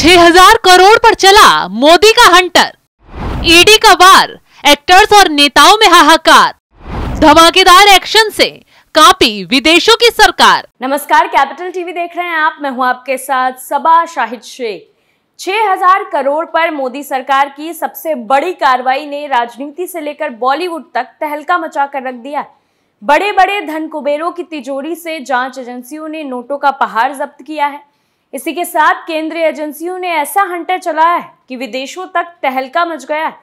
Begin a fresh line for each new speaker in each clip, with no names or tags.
6,000 करोड़ पर चला मोदी का हंटर, ईडी का वार, एक्टर्स और नेताओं में हाहाकार, धमाकेदार एक्शन से कांपी विदेशों की सरकार।
नमस्कार, कैपिटल टीवी देख रहे हैं आप। मैं हूं आपके साथ सबा शाहिद शेख। 6,000 करोड़ पर मोदी सरकार की सबसे बड़ी कार्रवाई ने राजनीति से लेकर बॉलीवुड तक तहलका मचा कर रख दिया। बड़े बड़े धन कुबेरों की तिजोरी से जांच एजेंसियों ने नोटों का पहाड़ जब्त किया है। इसी के साथ केंद्रीय एजेंसियों ने ऐसा हंटर चलाया है कि विदेशों तक तहलका मच गया है।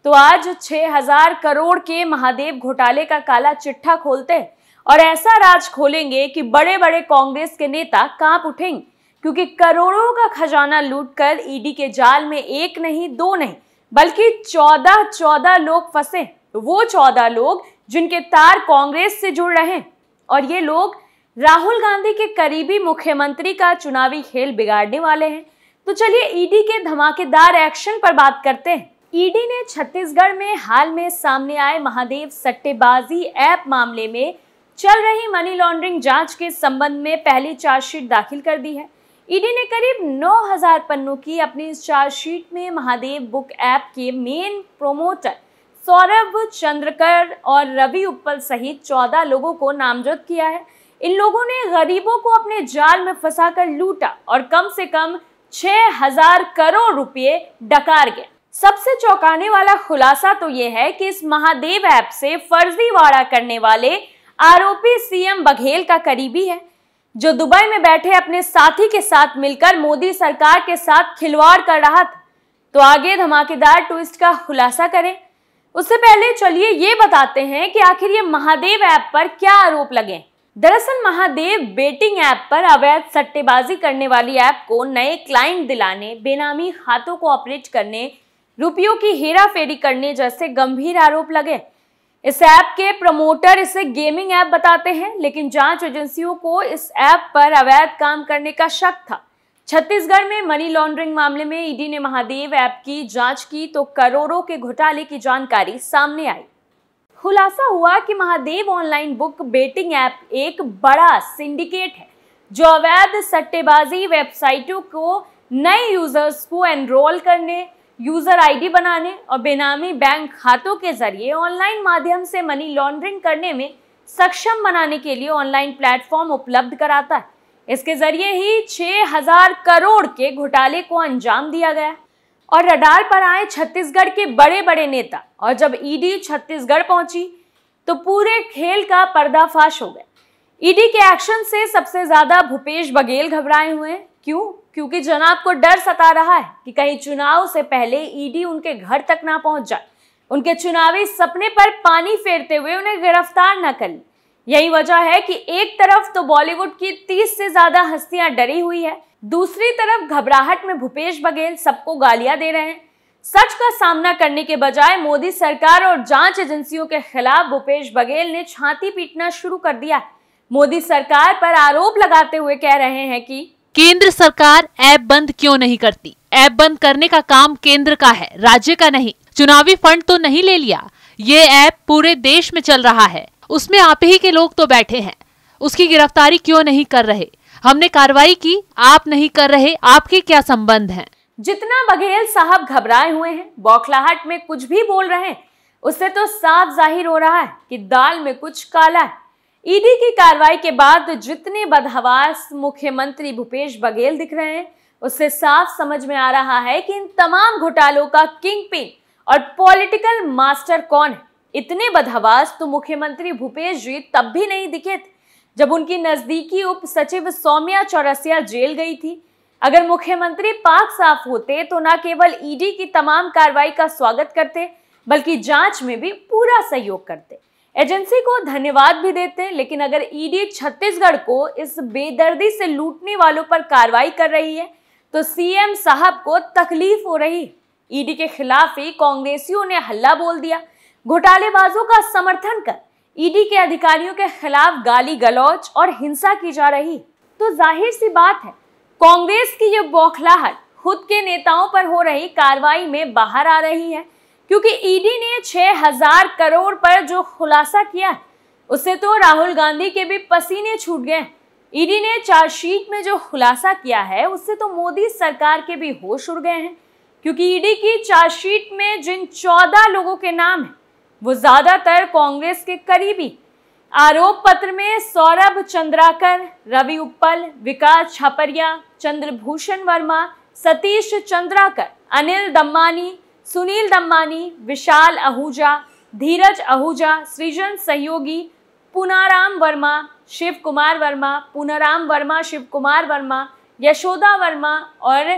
तो आज 6,000 करोड़ के महादेव घोटाले का काला चिट्ठा खोलते हैं और ऐसा राज खोलेंगे कि बड़े बड़े कांग्रेस के नेता कांप उठेंगे, क्योंकि करोड़ों का खजाना लूटकर ईडी के जाल में एक नहीं दो नहीं बल्कि 14 लोग फंसे। वो 14 लोग जिनके तार कांग्रेस से जुड़ रहे हैं, और ये लोग राहुल गांधी के करीबी मुख्यमंत्री का चुनावी खेल बिगाड़ने वाले हैं। तो चलिए ईडी के धमाकेदार एक्शन पर बात करते हैं। ईडी ने छत्तीसगढ़ में हाल में सामने आए महादेव सट्टेबाजी ऐप मामले में चल रही मनी लॉन्ड्रिंग जांच के संबंध में पहली चार्जशीट दाखिल कर दी है। ईडी ने करीब 9,000 पन्नों की अपनी इस चार्जशीट में महादेव बुक ऐप के मेन प्रोमोटर सौरभ चंद्रकर और रवि उप्पल सहित 14 लोगों को नामजद किया है। इन लोगों ने गरीबों को अपने जाल में फंसाकर लूटा और कम से कम 6,000 करोड़ रुपए डकार गए। सबसे चौंकाने वाला खुलासा तो यह है कि इस महादेव ऐप से फर्जीवाड़ा करने वाले आरोपी सीएम बघेल का करीबी है, जो दुबई में बैठे अपने साथी के साथ मिलकर मोदी सरकार के साथ खिलवाड़ कर रहा था। तो आगे धमाकेदार ट्विस्ट का खुलासा करें उससे पहले चलिए ये बताते हैं कि आखिर ये महादेव ऐप पर क्या आरोप लगे। दरअसल महादेव बेटिंग ऐप पर अवैध सट्टेबाजी करने वाली ऐप को नए क्लाइंट दिलाने, बेनामी खातों को ऑपरेट करने, रुपयों की हेराफेरी करने जैसे गंभीर आरोप लगे। इस ऐप के प्रमोटर इसे गेमिंग ऐप बताते हैं, लेकिन जांच एजेंसियों को इस ऐप पर अवैध काम करने का शक था। छत्तीसगढ़ में मनी लॉन्ड्रिंग मामले में ईडी ने महादेव ऐप की जांच की तो करोड़ों के घोटाले की जानकारी सामने आई। खुलासा हुआ कि Mahadev online book betting app एक बड़ा सिंडिकेट है, जो अवैध सट्टेबाजी वेबसाइटों को नए यूजर्स को एनरोल करने, यूजर आईडी बनाने और बेनामी बैंक खातों के जरिए ऑनलाइन माध्यम से मनी लॉन्ड्रिंग करने में सक्षम बनाने के लिए ऑनलाइन प्लेटफॉर्म उपलब्ध कराता है। इसके जरिए ही 6,000 करोड़ के घोटाले को अंजाम दिया गया और रडार पर आए छत्तीसगढ़ के बड़े बड़े नेता। और जब ईडी छत्तीसगढ़ पहुंची तो पूरे खेल का पर्दाफाश हो गया। ईडी के एक्शन से सबसे ज्यादा भूपेश बघेल घबराए हुए हैं। क्यों? क्योंकि जनाब को डर सता रहा है कि कहीं चुनाव से पहले ईडी उनके घर तक ना पहुंच जाए, उनके चुनावी सपने पर पानी फेरते हुए उन्हें गिरफ्तार न कर ले। यही वजह है कि एक तरफ तो बॉलीवुड की 30 से ज्यादा हस्तियां डरी हुई है, दूसरी तरफ घबराहट में भूपेश बघेल सबको गालियां दे रहे हैं। सच का सामना करने के बजाय मोदी सरकार और जांच एजेंसियों के खिलाफ भूपेश बघेल ने छाती पीटना शुरू कर दिया। मोदी सरकार पर आरोप लगाते हुए कह रहे हैं कि
केंद्र सरकार ऐप बंद क्यों नहीं करती? ऐप बंद करने का काम केंद्र का है, राज्य का नहीं। चुनावी फंड तो नहीं ले लिया, ये ऐप पूरे देश में चल रहा है, उसमें आप ही के लोग तो बैठे हैं, उसकी गिरफ्तारी क्यों नहीं कर रहे? हमने कार्रवाई की, आप नहीं कर रहे, आपके क्या संबंध हैं?
जितना बघेल साहब घबराए हुए हैं, बौखलाहट में कुछ भी बोल रहे हैं, उससे तो साफ जाहिर हो रहा है कि दाल में कुछ काला है। ईडी की कार्रवाई के बाद जितने बदहवास मुख्यमंत्री भूपेश बघेल दिख रहे हैं, उससे साफ समझ में आ रहा है कि इन तमाम घोटालों का किंग पिन और पॉलिटिकल मास्टर कौन है। इतने बदहवास तो मुख्यमंत्री भूपेश जी तब भी नहीं दिखे थे जब उनकी नजदीकी उप सचिव सौम्या चौरसिया जेल गई थी। अगर मुख्यमंत्री पाक साफ होते तो न केवल ईडी की तमाम कार्रवाई का स्वागत करते, बल्कि जांच में भी पूरा सहयोग करते, एजेंसी को धन्यवाद भी देते। लेकिन अगर ईडी छत्तीसगढ़ को इस बेदर्दी से लूटने वालों पर कार्रवाई कर रही है तो सीएम साहब को तकलीफ हो रही है। ईडी के खिलाफ ही कांग्रेसियों ने हल्ला बोल दिया। घोटालेबाजों का समर्थन कर ईडी के अधिकारियों के खिलाफ गाली गलौज और हिंसा की जा रही। तो जाहिर सी बात है, कांग्रेस की ये बौखलाहट खुद के नेताओं पर हो रही कार्रवाई में बाहर आ रही है, क्योंकि ईडी ने 6,000 करोड़ पर जो खुलासा किया उससे तो राहुल गांधी के भी पसीने छूट गए। ईडी ने चार्जशीट में जो खुलासा किया है उससे तो मोदी सरकार के भी होश उड़ गए हैं, क्योंकि ईडी की चार्जशीट में जिन 14 लोगों के नाम हैं वो ज्यादातर कांग्रेस के करीबी। आरोप पत्र में सौरभ चंद्राकर, रवि उप्पल, विकास छापरिया, चंद्रभूषण वर्मा, सतीश चंद्राकर, अनिल दम्मानी, सुनील दम्मानी, विशाल आहूजा, धीरज आहूजा, सृजन सहयोगी, पुनाराम वर्मा, शिव कुमार वर्मा, पुनाराम वर्मा, शिव कुमार वर्मा, यशोदा वर्मा और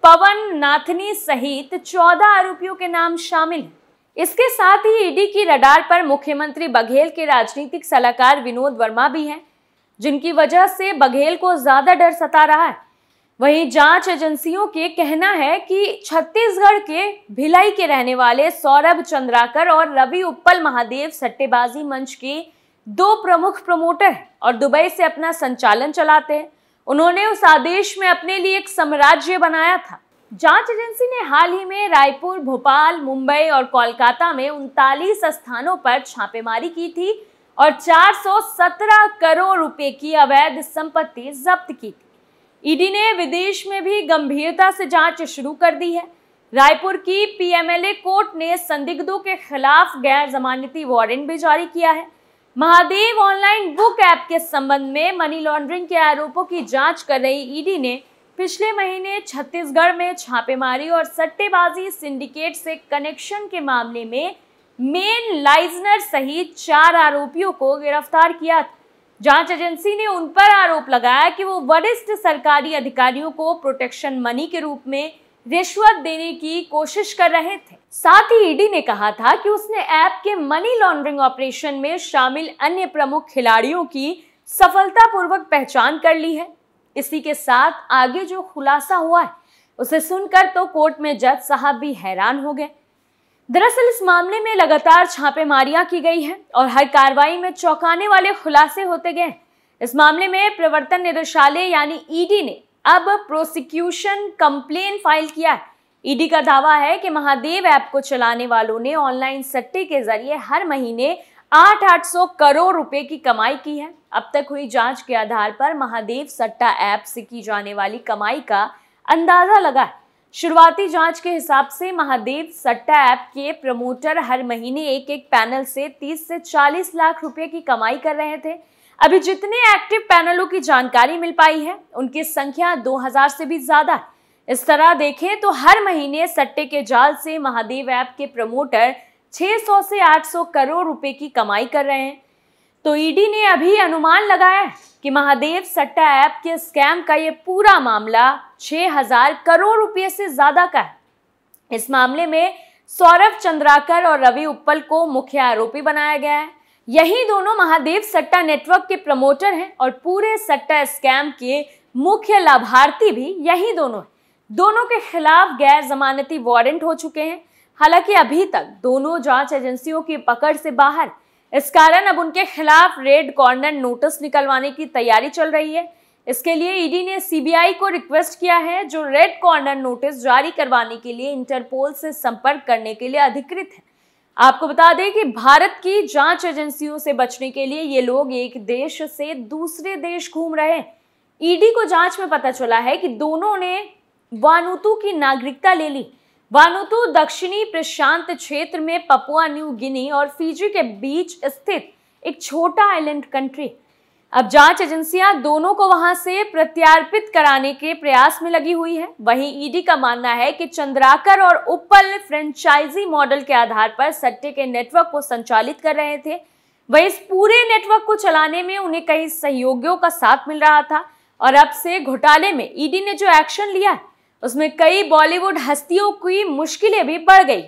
पवन नाथनी सहित 14 आरोपियों के नाम शामिल हैं। इसके साथ ही ईडी की रडार पर मुख्यमंत्री बघेल के राजनीतिक सलाहकार विनोद वर्मा भी हैं, जिनकी वजह से बघेल को ज्यादा डर सता रहा है। वहीं जांच एजेंसियों के कहना है कि छत्तीसगढ़ के भिलाई के रहने वाले सौरभ चंद्राकर और रवि उप्पल महादेव सट्टेबाजी मंच के 2 प्रमुख प्रमोटर हैं और दुबई से अपना संचालन चलाते हैं। उन्होंने उस आदेश में अपने लिए एक साम्राज्य बनाया था। जांच एजेंसी ने हाल ही में रायपुर, भोपाल, मुंबई और कोलकाता में 39 स्थानों पर छापेमारी की थी और 417 करोड़ रुपए की अवैध संपत्ति जब्त की थी। ईडी ने विदेश में भी गंभीरता से जांच शुरू कर दी है। रायपुर की पीएमएलए कोर्ट ने संदिग्धों के खिलाफ गैर जमानती वारंट भी जारी किया है। महादेव ऑनलाइन बुक ऐप के संबंध में मनी लॉन्ड्रिंग के आरोपों की जांच कर रही ईडी ने पिछले महीने छत्तीसगढ़ में छापेमारी और सट्टेबाजी सिंडिकेट से कनेक्शन के मामले में मेन लाइजनर सहित 4 आरोपियों को गिरफ्तार किया था। जांच एजेंसी ने उन पर आरोप लगाया कि वो वरिष्ठ सरकारी अधिकारियों को प्रोटेक्शन मनी के रूप में रिश्वत देने की कोशिश कर रहे थे। साथ ही ईडी ने कहा था कि उसने ऐप के मनी लॉन्ड्रिंग ऑपरेशन में शामिल अन्य प्रमुख खिलाड़ियों की सफलतापूर्वक पहचान कर ली है। इसी के साथ आगे जो खुलासा हुआ है उसे सुनकर तो कोर्ट में जज साहब भी हैरान हो गए। दरअसल इस मामले में लगातार छापेमारियां की गई हैं और हर कार्रवाई में चौंकाने वाले खुलासे होते गए। इस मामले में प्रवर्तन निदेशालय यानी ईडी ने अब प्रोसिक्यूशन कंप्लेन फाइल किया है। ईडी का दावा है कि महादेव ऐप को चलाने वालों ने ऑनलाइन सट्टे के जरिए हर महीने 800 करोड़ रुपए की कमाई की है। अब तक हुई जांच के आधार पर महादेव सट्टा ऐप से की जाने वाली कमाई का अंदाजा लगा है। शुरुआती जांच के हिसाब से महादेव सट्टा ऐप के प्रमोटर हर महीने एक पैनल से 30 से 40 लाख रुपए की कमाई कर रहे थे। अभी जितने एक्टिव पैनलों की जानकारी मिल पाई है उनकी संख्या 2000 से भी ज्यादा है। इस तरह देखें तो हर महीने सट्टे के जाल से महादेव ऐप के प्रमोटर 600 से 800 करोड़ रुपए की कमाई कर रहे हैं। तो ईडी ने अभी अनुमान लगाया है कि महादेव सट्टा ऐप के स्कैम का ये पूरा मामला 6000 करोड़ रुपए से ज्यादा का है। इस मामले में सौरभ चंद्राकर और रवि उप्पल को मुख्य आरोपी बनाया गया है। यही दोनों महादेव सट्टा नेटवर्क के प्रमोटर हैं और पूरे सट्टा स्कैम के मुख्य लाभार्थी भी यही दोनों हैं। दोनों के खिलाफ गैर जमानती वारंट हो चुके हैं। हालांकि अभी तक दोनों जांच एजेंसियों की पकड़ से बाहर, इस कारण अब उनके खिलाफ रेड कॉर्नर नोटिस निकलवाने की तैयारी चल रही है। इसके लिए ईडी ने सीबीआई को रिक्वेस्ट किया है, जो रेड कॉर्नर नोटिस जारी करवाने के लिए इंटरपोल से संपर्क करने के लिए अधिकृत है। आपको बता दें कि भारत की जांच एजेंसियों से बचने के लिए ये लोग एक देश से दूसरे देश घूम रहे हैं। ईडी को जांच में पता चला है कि दोनों ने वानुतु की नागरिकता ले ली। वानुतु दक्षिणी प्रशांत क्षेत्र में पपुआ न्यू गिनी और फिजी के बीच स्थित एक छोटा आइलैंड कंट्री। अब जांच एजेंसियां दोनों को वहां से प्रत्यार्पित कराने के प्रयास में लगी हुई है। वहीं ईडी का मानना है कि चंद्राकर और उप्पल फ्रेंचाइजी मॉडल के आधार पर सट्टे के नेटवर्क को संचालित कर रहे थे। वहीं इस पूरे नेटवर्क को चलाने में उन्हें कई सहयोगियों का साथ मिल रहा था और अब से घोटाले में ईडी ने जो एक्शन लिया है उसमें कई बॉलीवुड हस्तियों की मुश्किलें भी बढ़ गई।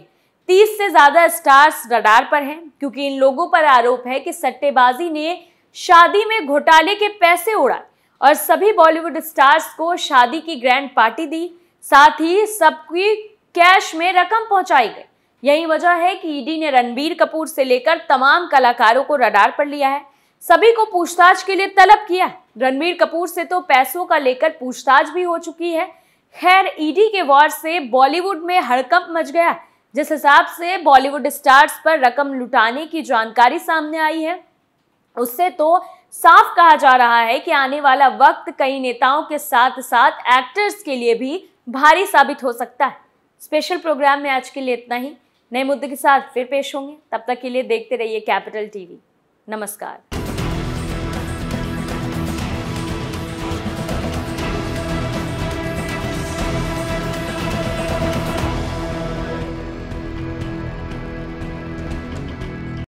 30 से ज्यादा स्टार्स रडार पर हैं, क्योंकि इन लोगों पर आरोप है कि सट्टेबाजी ने शादी में घोटाले के पैसे उड़ाए और सभी बॉलीवुड स्टार्स को शादी की ग्रैंड पार्टी दी, साथ ही सबकी कैश में रकम पहुंचाई गई। यही वजह है कि ईडी ने रणबीर कपूर से लेकर तमाम कलाकारों को रडार पर लिया है। सभी को पूछताछ के लिए तलब किया। रणबीर कपूर से तो पैसों का लेकर पूछताछ भी हो चुकी है। खैर, ईडी के वार से बॉलीवुड में हड़कंप मच गया। जिस हिसाब से बॉलीवुड स्टार्स पर रकम लुटाने की जानकारी सामने आई है उससे तो साफ कहा जा रहा है कि आने वाला वक्त कई नेताओं के साथ साथ एक्टर्स के लिए भी भारी साबित हो सकता है। स्पेशल प्रोग्राम में आज के लिए इतना ही। नए मुद्दे के साथ फिर पेश होंगे, तब तक के लिए देखते रहिए कैपिटल टीवी। नमस्कार।